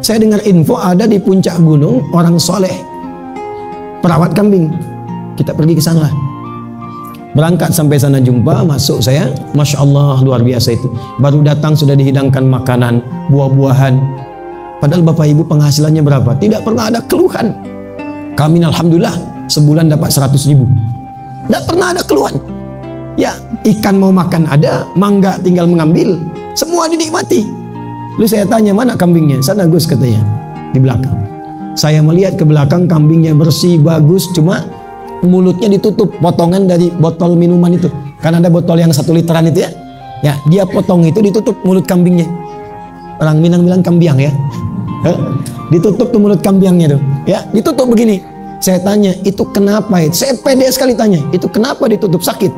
Saya dengar info ada di puncak gunung orang soleh perawat kambing. Kita pergi ke sana. Berangkat sampai sana jumpa, masuk saya, Masya Allah luar biasa itu. Baru datang sudah dihidangkan makanan, buah-buahan. Padahal Bapak Ibu penghasilannya berapa? Tidak pernah ada keluhan. Kami alhamdulillah sebulan dapat 100.000. Tidak pernah ada keluhan. Ya, ikan mau makan ada, mangga tinggal mengambil, semua dinikmati. Lalu saya tanya, mana kambingnya? Sana Gus katanya, di belakang. Saya melihat ke belakang, kambingnya bersih, bagus, cuma mulutnya ditutup, potongan dari botol minuman itu. Kan ada botol yang 1 literan itu ya. Ya, dia potong itu, ditutup mulut kambingnya. Orang Minang bilang kambiang ya. Ditutup tuh mulut kambingnya tuh. Ya, ditutup begini. Saya tanya, itu kenapa? Saya pede sekali tanya, itu kenapa ditutup? Sakit?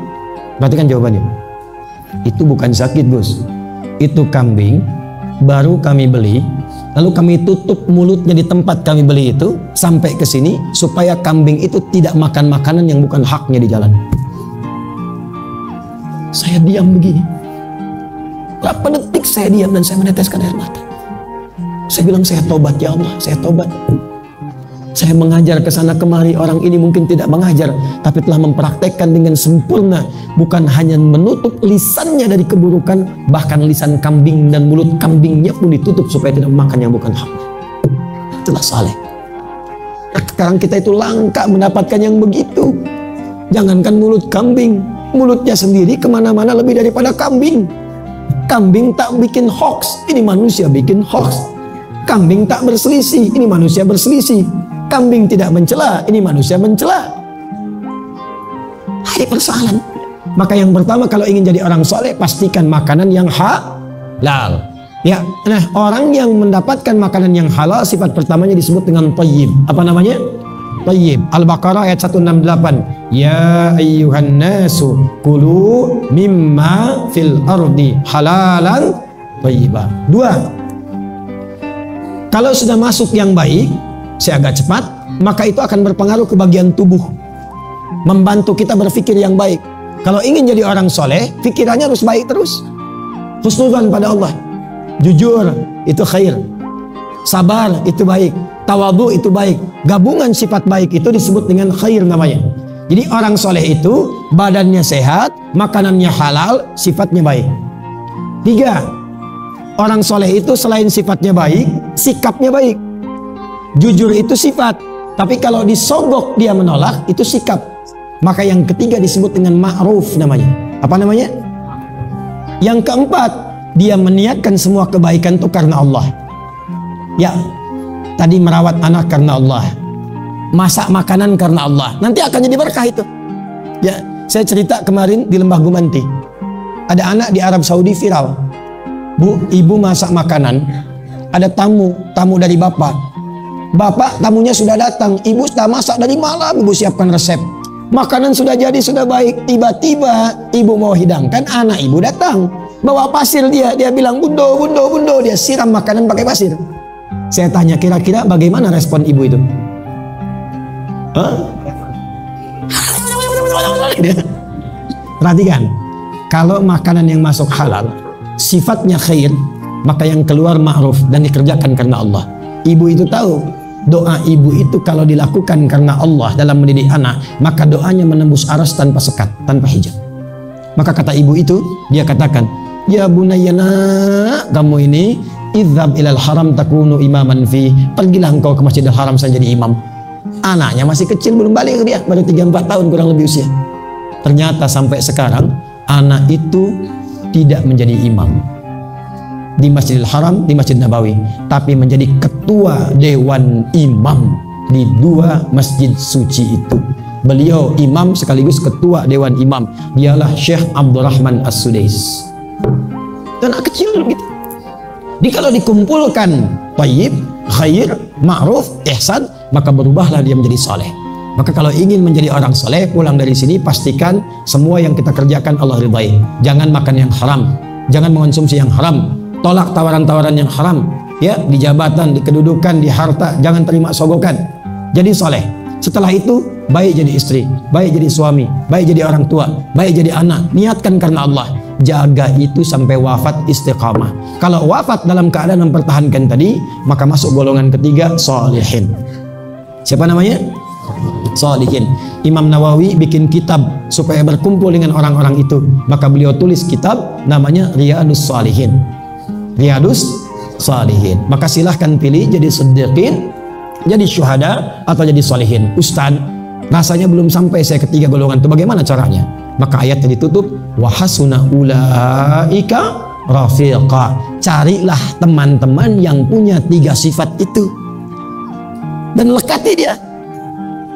Perhatikan jawabannya. Itu bukan sakit, Bos. Itu kambing baru kami beli, lalu kami tutup mulutnya di tempat kami beli itu sampai ke sini supaya kambing itu tidak makan makanan yang bukan haknya di jalan. Saya diam begini. Berapa detik saya diam dan saya meneteskan air mata. Saya bilang, saya tobat ya Allah, saya tobat. Saya mengajar ke sana kemari, orang ini mungkin tidak mengajar, tapi telah mempraktekkan dengan sempurna. Bukan hanya menutup lisannya dari keburukan, bahkan lisan kambing dan mulut kambingnya pun ditutup supaya tidak makan yang bukan hak. Itulah saleh. Nah, sekarang kita itu langka mendapatkan yang begitu. Jangankan mulut kambing, mulutnya sendiri kemana-mana lebih daripada kambing. Kambing tak bikin hoax, ini manusia bikin hoax. Kambing tak berselisih, ini manusia berselisih. Kambing tidak mencela, ini manusia mencela. Ini persoalan. Maka yang pertama, kalau ingin jadi orang soleh, pastikan makanan yang halal. Ya, nah orang yang mendapatkan makanan yang halal, sifat pertamanya disebut dengan thayyib. Apa namanya? Thayyib. Al-Baqarah ayat 168. Ya ayyuhan nasu kulu mimma fil ardi halalan thayyiba. 2. Kalau sudah masuk yang baik, saya agak cepat, maka itu akan berpengaruh ke bagian tubuh, membantu kita berpikir yang baik. Kalau ingin jadi orang soleh, pikirannya harus baik terus. Husnudzan pada Allah, jujur itu khair, sabar itu baik, tawadhu itu baik. Gabungan sifat baik itu disebut dengan khair namanya. Jadi orang soleh itu badannya sehat, makanannya halal, sifatnya baik. 3. Orang soleh itu selain sifatnya baik, sikapnya baik. Jujur itu sifat, tapi kalau disogok dia menolak, itu sikap. Maka yang ketiga disebut dengan ma'ruf namanya. Apa namanya? Yang keempat, dia meniatkan semua kebaikan itu karena Allah. Ya, tadi merawat anak karena Allah, masak makanan karena Allah, nanti akan jadi berkah itu. Ya, saya cerita kemarin di Lembah Gumanti, ada anak di Arab Saudi viral. Bu, ibu masak makanan, ada tamu dari bapak. Bapak tamunya sudah datang, ibu sudah masak dari malam, ibu siapkan resep. Makanan sudah jadi, sudah baik. Tiba-tiba ibu mau hidangkan, anak ibu datang. Bawa pasir dia bilang, bundo, dia siram makanan pakai pasir. Saya tanya, kira-kira bagaimana respon ibu itu? Perhatikan, kalau makanan yang masuk halal, sifatnya khair, maka yang keluar ma'ruf dan dikerjakan karena Allah. Ibu itu tahu, doa ibu itu kalau dilakukan karena Allah dalam mendidik anak, maka doanya menembus aras tanpa sekat, tanpa hijab. Maka kata ibu itu, dia katakan, ya bunayyana, kamu ini idzhab ilal haram takunu imaman fi, pergilah engkau ke Masjidil Haram saya jadi imam. Anaknya masih kecil, belum balik dia, baru 3-4 tahun kurang lebih usia. Ternyata sampai sekarang anak itu tidak menjadi imam di Masjidil Haram, di Masjid Nabawi, tapi menjadi ketua dewan imam di 2 masjid suci itu. Beliau imam sekaligus ketua dewan imam, dialah Syekh Abdurrahman As-Sudais. Anak kecil gitu. Jadi kalau dikumpulkan thayyib, khair, ma'ruf, ihsan, maka berubahlah dia menjadi saleh. Maka kalau ingin menjadi orang soleh, pulang dari sini pastikan semua yang kita kerjakan Allah ridai. Jangan makan yang haram, jangan mengonsumsi yang haram, tolak tawaran-tawaran yang haram, ya, di jabatan, di kedudukan, di harta, jangan terima sogokan. Jadi soleh. Setelah itu baik jadi istri, baik jadi suami, baik jadi orang tua, baik jadi anak. Niatkan karena Allah. jaga itu sampai wafat istiqamah. Kalau wafat dalam keadaan mempertahankan tadi, maka masuk golongan ketiga, sholihin. Siapa namanya? Sholihin. Imam Nawawi bikin kitab supaya berkumpul dengan orang-orang itu, maka beliau tulis kitab namanya Riyadus Shalihin. Riyadus Shalihin. Maka silahkan pilih jadi siddiqin, jadi syuhada, atau jadi sholihin. Ustaz, rasanya belum sampai saya ketiga golongan itu, bagaimana caranya? Maka ayatnya ditutup, wa hasuna ulaika rafiqa. Carilah teman-teman yang punya tiga sifat itu dan lekati dia,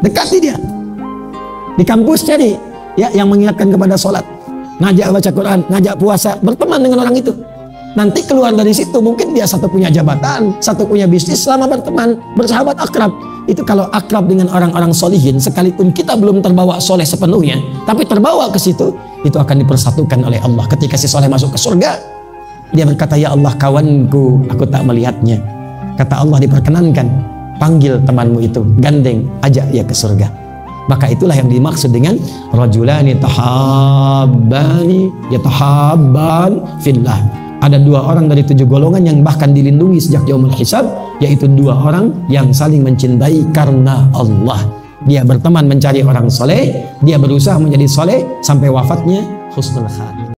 dekati dia. Di kampus cari ya yang mengingatkan kepada sholat, ngajak baca Quran, ngajak puasa, berteman dengan orang itu. Nanti keluar dari situ mungkin dia satu punya jabatan, satu punya bisnis, selama berteman, bersahabat, akrab. Itu kalau akrab dengan orang-orang solihin, sekalipun kita belum terbawa soleh sepenuhnya, tapi terbawa ke situ, itu akan dipersatukan oleh Allah. Ketika si soleh masuk ke surga, dia berkata, ya Allah, kawanku, aku tak melihatnya. Kata Allah, diperkenankan, panggil temanmu itu, gandeng, ajak dia ke surga. Maka itulah yang dimaksud dengan rajulani tahabbani yatahabban fillah. Ada dua orang dari 7 golongan yang bahkan dilindungi sejak yaumul hisab, yaitu 2 orang yang saling mencintai karena Allah. Dia berteman mencari orang soleh, dia berusaha menjadi soleh sampai wafatnya husnul khatimah.